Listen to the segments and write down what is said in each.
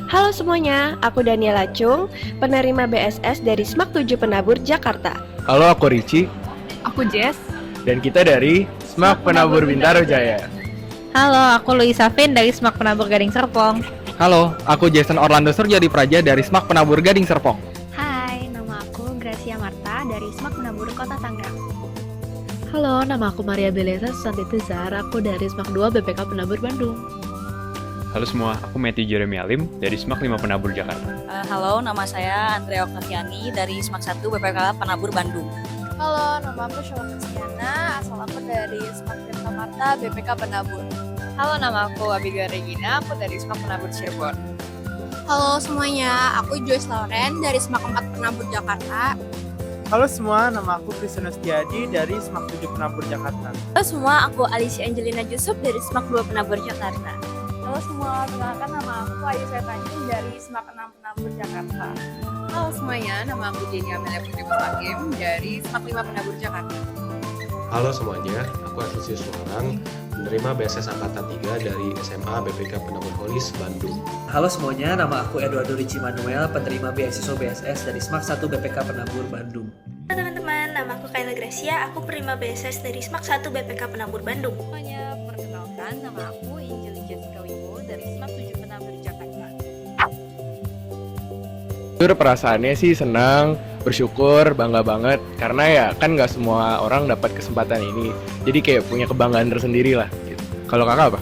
Halo semuanya, aku Daniela Chung, penerima BSS dari SMAK 7 Penabur, Jakarta. Halo, aku Ricci, Aku Jess. dan kita dari SMAK Penabur Bintaro Jaya. Halo, aku Luisa Vin dari SMAK Penabur Gading Serpong. Halo, aku Jason Orlando Surjadi Praja dari SMAK Penabur Gading Serpong. Hai, nama aku Gracia Marta dari SMAK Penabur Kota Tangerang. Halo, nama aku Maria Beleza Susanti Tizar, aku dari SMAK 2 BPK Penabur Bandung. Halo semua, aku Matthew Jeremy Alim dari SMAK 5 Penabur Jakarta. Halo, nama saya Andrea Oktaviani dari SMAK 1 BPK Penabur Bandung. Halo, nama aku Shalom Kristiana, asal aku dari SMAK Tirta Marta BPK Penabur. Halo, nama aku Abigail Regina, aku dari SMAK Penabur Cirebon. Halo semuanya, aku Joyce Lauren dari SMAK 4 Penabur Jakarta. Halo semua, nama aku Kristina Setiadi dari SMAK 7 Penabur Jakarta. Halo semua, aku Alicia Angelina Jusuf dari SMAK 2 Penabur Jakarta. Halo semua, perkenalkan nama aku Ayu Setanjung dari SMAK 6 Penabur Jakarta. Halo semuanya, nama aku Jenny Amelia Putri Mustaqim dari SMAK 5 Penabur Jakarta. Halo semuanya, aku Atlisius Suarang, penerima BSS Angkatan 3 dari SMA BPK Penabur Holis, Bandung. Halo semuanya, nama aku Eduardo Ricci Manuel, penerima beasiswa BSS dari SMAK 1 BPK Penabur Bandung. Halo teman-teman, nama aku Kayla Gracia, aku penerima BSS dari SMAK 1 BPK Penabur Bandung. Semuanya, perkenalkan nama aku Injil Jessica Wimbo dari SMAK 7 Penabur Jakarta. Jujur perasaannya sih senang, bersyukur, bangga banget. Karena ya kan nggak semua orang dapat kesempatan ini. Jadi kayak punya kebanggaan tersendiri lah. Gitu. Kalau kakak apa?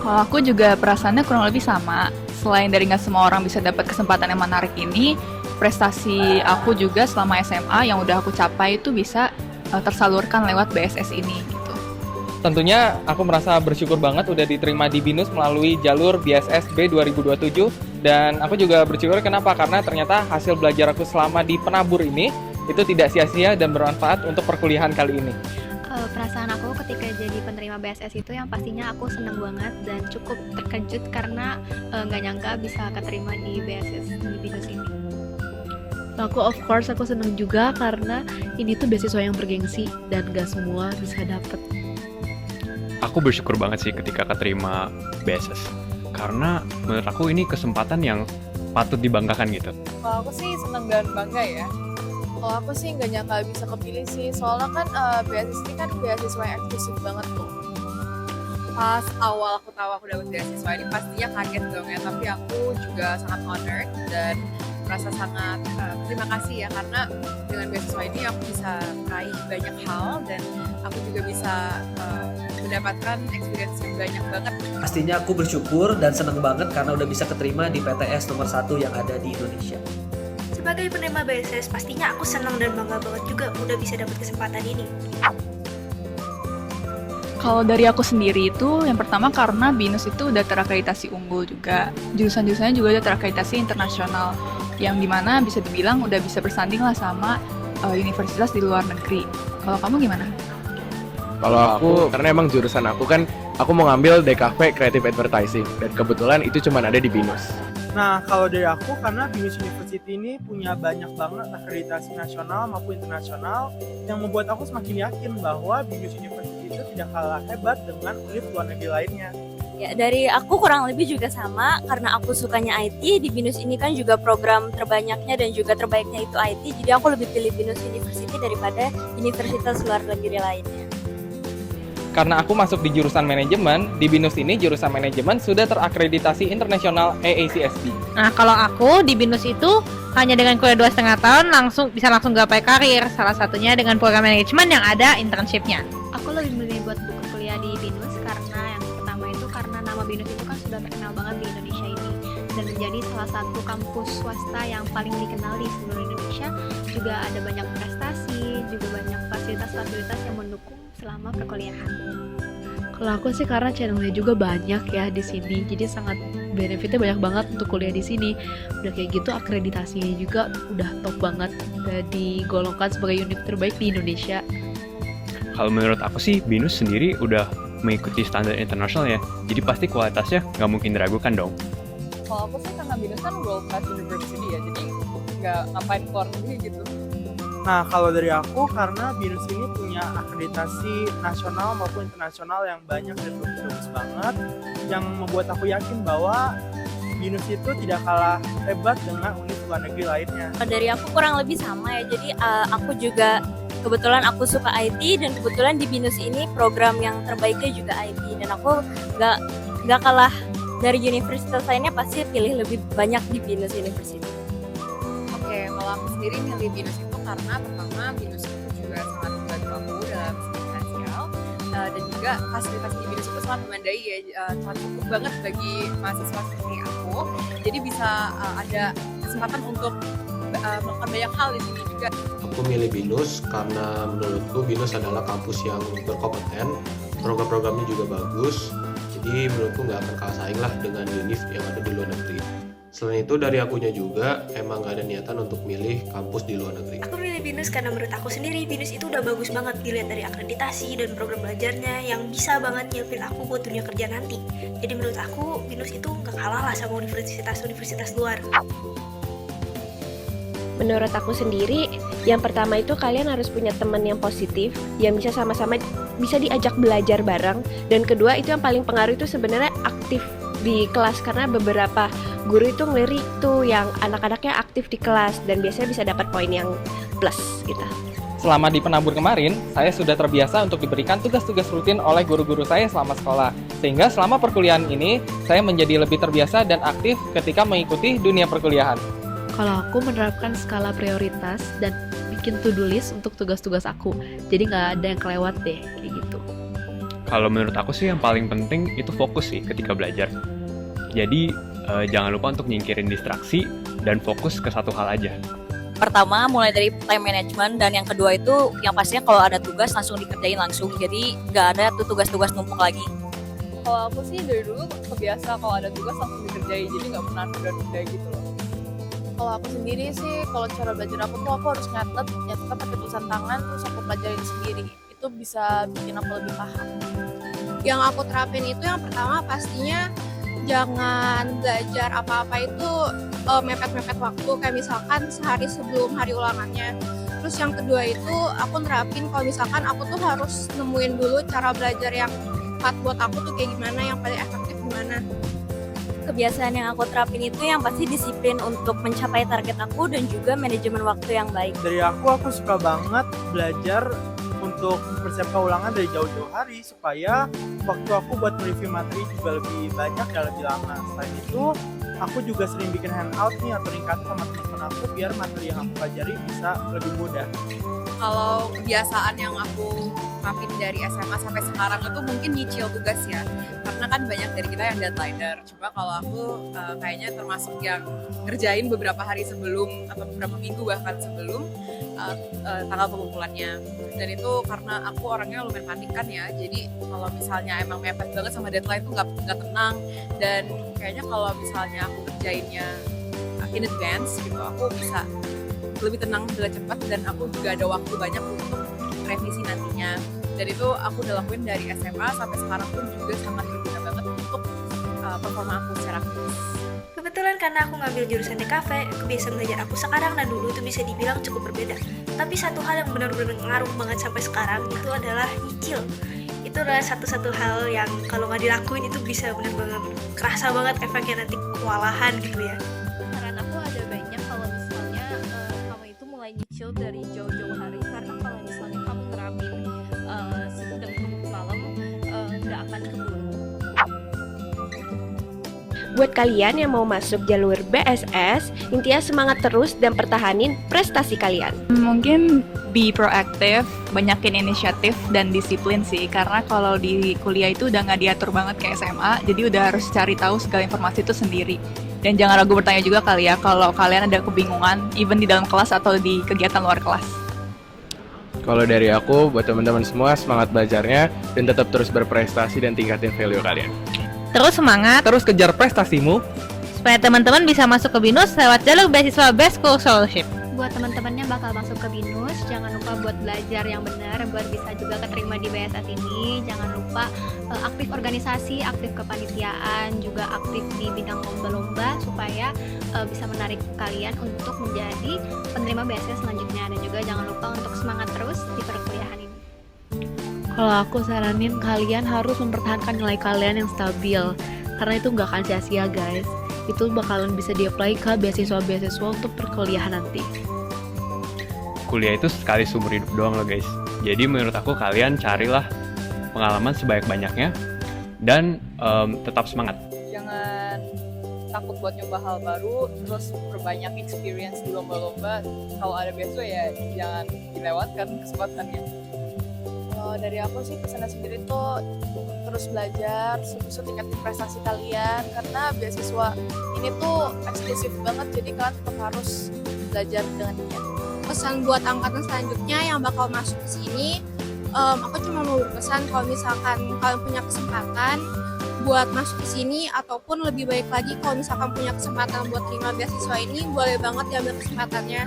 Kalau aku juga perasaannya kurang lebih sama. Selain dari nggak semua orang bisa dapat kesempatan yang menarik ini, prestasi aku juga selama SMA yang udah aku capai itu bisa tersalurkan lewat BSS ini. Tentunya aku merasa bersyukur banget udah diterima di BINUS melalui jalur BSS B 2027. Dan aku juga bersyukur kenapa? Karena ternyata hasil belajar aku selama di Penabur ini itu tidak sia-sia dan bermanfaat untuk perkuliahan kali ini. Perasaan aku ketika jadi penerima BSS itu yang pastinya aku senang banget dan cukup terkejut karena nggak nyangka bisa keterima di BSS di BINUS ini. Aku of course aku senang juga karena ini tuh beasiswa yang bergengsi dan gak semua bisa dapet. Aku bersyukur banget sih ketika keterima BSS. Karena menurut aku ini kesempatan yang patut dibanggakan gitu. Kalau aku sih seneng dan bangga ya. Kalau aku sih nggak nyangka bisa kepilih sih, soalnya kan beasiswa ini kan beasiswa yang eksklusif banget tuh. Pas awal aku tahu aku dapat beasiswa ini pastinya kaget dong ya, tapi aku juga sangat honored dan merasa sangat terima kasih ya, karena dengan beasiswa ini aku bisa meraih banyak hal dan aku juga bisa mendapatkan experience yang banyak banget. Pastinya aku bersyukur dan senang banget karena udah bisa keterima di PTS nomor 1 yang ada di Indonesia. Sebagai penerima BSS, pastinya aku senang dan bangga banget juga udah bisa dapat kesempatan ini. Kalau dari aku sendiri itu, yang pertama karena BINUS itu udah terakreditasi unggul juga. Jurusan-jurusannya juga udah terakreditasi internasional, yang dimana bisa dibilang udah bisa bersanding lah sama universitas di luar negeri. Kalau kamu gimana? Kalau aku, karena emang jurusan aku kan, aku mau ngambil DKV Creative Advertising. Dan kebetulan itu cuma ada di BINUS. Nah, kalau dari aku, karena BINUS University ini punya banyak banget akreditasi nasional maupun internasional yang membuat aku semakin yakin bahwa BINUS University itu tidak kalah hebat dengan univ luar negeri lainnya. Ya, dari aku kurang lebih juga sama, karena aku sukanya IT, di BINUS ini kan juga program terbanyaknya dan juga terbaiknya itu IT, jadi aku lebih pilih BINUS University daripada universitas luar negeri lainnya. Karena aku masuk di jurusan manajemen, di BINUS ini jurusan manajemen sudah terakreditasi internasional AACSB. Nah, kalau aku di BINUS itu hanya dengan kuliah 2,5 tahun bisa langsung gapai karir. Salah satunya dengan program manajemen yang ada internship-nya. Aku lebih memilih buat buku kuliah di BINUS karena yang pertama itu karena nama BINUS itu kan sudah terkenal banget di Indonesia ini dan menjadi salah satu kampus swasta yang paling dikenal di seluruh Indonesia. Juga ada banyak prestasi, juga banyak fasilitas-fasilitas yang mendukung selama perkuliahan. Kalau aku sih karena channelnya juga banyak ya di sini, jadi sangat benefitnya banyak banget untuk kuliah di sini. Udah kayak gitu akreditasinya juga udah top banget, udah digolongkan sebagai univ terbaik di Indonesia. Kalau menurut aku sih, BINUS sendiri udah mengikuti standar internasional ya. Jadi pasti kualitasnya nggak mungkin diragukan dong. Kalau aku sih karena BINUS kan world class university ya, jadi nggak ngapain keluar negeri gitu. Nah, kalau dari aku, karena BINUS ini punya akreditasi nasional maupun internasional yang banyak dan bagus-bagus banget, yang membuat aku yakin bahwa BINUS itu tidak kalah hebat dengan univ luar negeri lainnya. Dari aku kurang lebih sama ya, jadi aku juga kebetulan aku suka IT dan kebetulan di BINUS ini program yang terbaiknya juga IT dan aku nggak kalah dari universitas lainnya, pasti pilih lebih banyak di BINUS University. Oke, kalau aku sendiri milih BINUS itu karena pertama BINUS itu juga sangat membantu aku dalam segi finansial dan juga fasilitas di BINUS itu sangat memadai ya, sangat cukup banget bagi mahasiswa seperti aku. Jadi bisa ada kesempatan untuk melakukan banyak hal di sini juga. Aku milih BINUS karena menurutku BINUS adalah kampus yang berkompeten, program-programnya juga bagus, jadi menurutku nggak akan kalah saing lah dengan univ yang ada di luar negeri. Selain itu dari akunya juga emang gak ada niatan untuk milih kampus di luar negeri. Aku milih BINUS karena menurut aku sendiri BINUS itu udah bagus banget dilihat dari akreditasi dan program belajarnya yang bisa banget nyiapin aku buat dunia kerja nanti. Jadi menurut aku BINUS itu nggak kalah lah sama universitas-universitas luar. Menurut aku sendiri, yang pertama itu kalian harus punya teman yang positif, yang bisa sama-sama bisa diajak belajar bareng. Dan kedua itu yang paling pengaruh itu sebenarnya aktif di kelas, karena beberapa guru itu ngelirik tuh yang anak-anaknya aktif di kelas dan biasanya bisa dapat poin yang plus gitu. Selama di penabur kemarin, saya sudah terbiasa untuk diberikan tugas-tugas rutin oleh guru-guru saya selama sekolah. Sehingga selama perkuliahan ini, saya menjadi lebih terbiasa dan aktif ketika mengikuti dunia perkuliahan. Kalau aku menerapkan skala prioritas dan bikin to-do list untuk tugas-tugas aku. Jadi nggak ada yang kelewat deh, kayak gitu. Kalau menurut aku sih yang paling penting itu fokus sih ketika belajar. Jadi jangan lupa untuk nyingkirin distraksi dan fokus ke satu hal aja. Pertama mulai dari time management, dan yang kedua itu yang pastinya kalau ada tugas langsung dikerjain langsung, jadi nggak ada tuh tugas-tugas numpuk lagi. Kalau aku sih dari dulu kebiasa kalau ada tugas langsung dikerjain, jadi nggak pernah nunda-nunda gitu loh. Kalau aku sendiri sih, kalau cara belajar aku tuh aku harus nyatet pakai tulisan tangan, terus aku pelajarin sendiri. Itu bisa bikin aku lebih paham. Yang aku terapin itu yang pertama pastinya jangan belajar apa-apa itu mepet-mepet waktu, kayak misalkan sehari sebelum hari ulangannya. Terus yang kedua itu aku nerapin kalau misalkan aku tuh harus nemuin dulu cara belajar yang tepat buat aku tuh kayak gimana, yang paling efektif gimana. Kebiasaan yang aku terapin itu yang pasti disiplin untuk mencapai target aku dan juga manajemen waktu yang baik. Dari aku suka banget belajar untuk mempersiapkan ulangan dari jauh-jauh hari supaya waktu aku buat review materi juga lebih banyak dan lebih lama. Selain itu, aku juga sering bikin handout nih atau ringkasan sama teman-teman aku biar materi yang aku pelajari bisa lebih mudah. Kalau kebiasaan yang aku terapin dari SMA sampai sekarang itu mungkin nyicil tugas ya, karena kan banyak dari kita yang deadlineer. Cuma kalau aku kayaknya termasuk yang ngerjain beberapa hari sebelum atau beberapa minggu bahkan sebelum tanggal pengumpulannya. Dan itu karena aku orangnya lumayan panikan ya, jadi kalau misalnya emang mepet banget sama deadline tuh nggak tenang. Dan kayaknya kalau misalnya aku kerjainnya in advance gitu, aku bisa lebih tenang, lebih cepat, dan aku juga ada waktu banyak untuk revisi nantinya. Dan itu aku udah lakuin dari SMA sampai sekarang pun juga sangat berguna banget untuk performa aku secara akademik. Kebetulan karena aku ngambil jurusan DKV, kebiasaan belajar aku sekarang dan dulu itu bisa dibilang cukup berbeda. Tapi satu hal yang benar-benar ngaruh banget sampai sekarang itu adalah nyicil. Itu adalah satu-satu hal yang kalau nggak dilakuin itu bisa benar-benar kerasa banget efeknya nanti kewalahan gitu ya. Saran aku ada banyak kalau misalnya kamu itu mulai nyicil dari jauh-jauh hari, karena kalau misalnya kamu nerapin sistem tunggu malam nggak akan keburu. Buat kalian yang mau masuk jalur BSS, intinya semangat terus dan pertahanin prestasi kalian. Mungkin be proaktif, banyakin inisiatif dan disiplin sih, karena kalau di kuliah itu udah nggak diatur banget kayak SMA, jadi udah harus cari tahu segala informasi itu sendiri. Dan jangan ragu bertanya juga kali ya kalau kalian ada kebingungan, even di dalam kelas atau di kegiatan luar kelas. Kalau dari aku, buat teman-teman semua, semangat belajarnya dan tetap terus berprestasi dan tingkatin value kalian. Terus semangat, terus kejar prestasimu, supaya teman-teman bisa masuk ke BINUS lewat jalur beasiswa Best School Scholarship. Buat teman-temannya bakal masuk ke BINUS, jangan lupa buat belajar yang benar, buat bisa juga keterima di BSS ini. Jangan lupa aktif organisasi, aktif kepanitiaan, juga aktif di bidang lomba-lomba supaya bisa menarik kalian untuk menjadi penerima BSS selanjutnya. Dan juga jangan lupa untuk semangat terus di perkuliahan ini. Kalau aku saranin kalian harus mempertahankan nilai kalian yang stabil. karena itu nggak akan sia-sia guys. Itu bakalan bisa di-apply ke beasiswa-beasiswa untuk perkuliahan nanti. Kuliah itu sekali seumur hidup doang loh guys. Jadi menurut aku kalian carilah pengalaman sebanyak-banyaknya dan tetap semangat. Jangan takut buat nyoba hal baru, terus perbanyak experience di lomba-lomba. Kalau ada beasiswa ya jangan dilewatkan kesempatannya. Kalau dari aku sih pesannya sendiri tuh terus belajar, terus tingkatin prestasi kalian, karena beasiswa ini tuh eksklusif banget, jadi kalian tetap harus belajar dengan niat. Pesan buat angkatan selanjutnya yang bakal masuk ke sini, aku cuma mau berpesan kalau misalkan kalian punya kesempatan buat masuk ke sini, ataupun lebih baik lagi kalau misalkan punya kesempatan buat terima beasiswa ini, boleh banget diambil kesempatannya,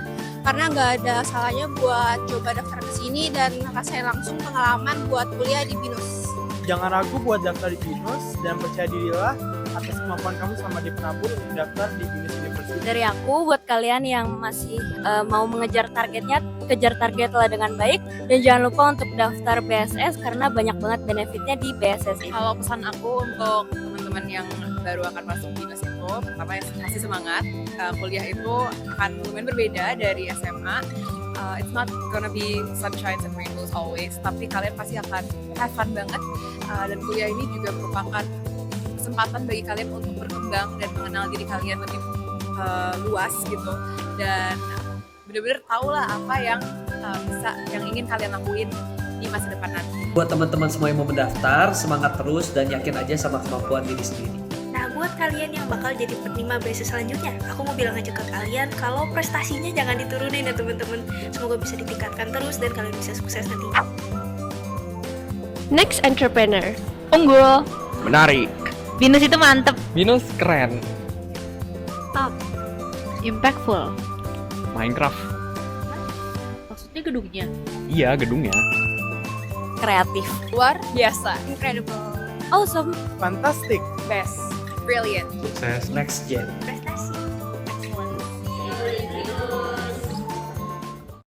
karena nggak ada salahnya buat coba daftar ke sini dan rasain langsung pengalaman buat kuliah di BINUS. Jangan ragu buat daftar di BINUS dan percaya dirilah atas kemampuan kamu sama di penabur untuk daftar di BINUS University. Dari aku buat kalian yang masih mau mengejar targetnya, kejar targetlah dengan baik dan jangan lupa untuk daftar BSS karena banyak banget benefitnya di BSS ini. Kalau pesan aku untuk teman-teman yang baru akan masuk BINUS itu, pertama masih semangat. Kuliah itu akan lumayan berbeda dari SMA. It's not gonna be sunshine and rainbows always, tapi kalian pasti akan have fun banget. Dan kuliah ini juga merupakan kesempatan bagi kalian untuk berkembang dan mengenal diri kalian lebih luas gitu, dan bener-bener tahulah apa yang yang ingin kalian lakuin di masa depan nanti. Buat teman-teman semua yang mau mendaftar, semangat terus dan yakin aja sama kemampuan diri sendiri. Nah, buat kalian yang bakal jadi penerima beasiswa selanjutnya, aku mau bilang aja ke kalian kalau prestasinya jangan diturunin ya teman-teman. Semoga bisa ditingkatkan terus dan kalian bisa sukses nanti. Next entrepreneur. Unggul. Menarik. BINUS itu mantep. BINUS keren. Top. Impactful. Minecraft. Maksudnya gedungnya? Iya, gedungnya. Kreatif. Luar biasa. Incredible. Awesome. Fantastic. Best. Brilliant. Sukses. Next gen. Prestasi.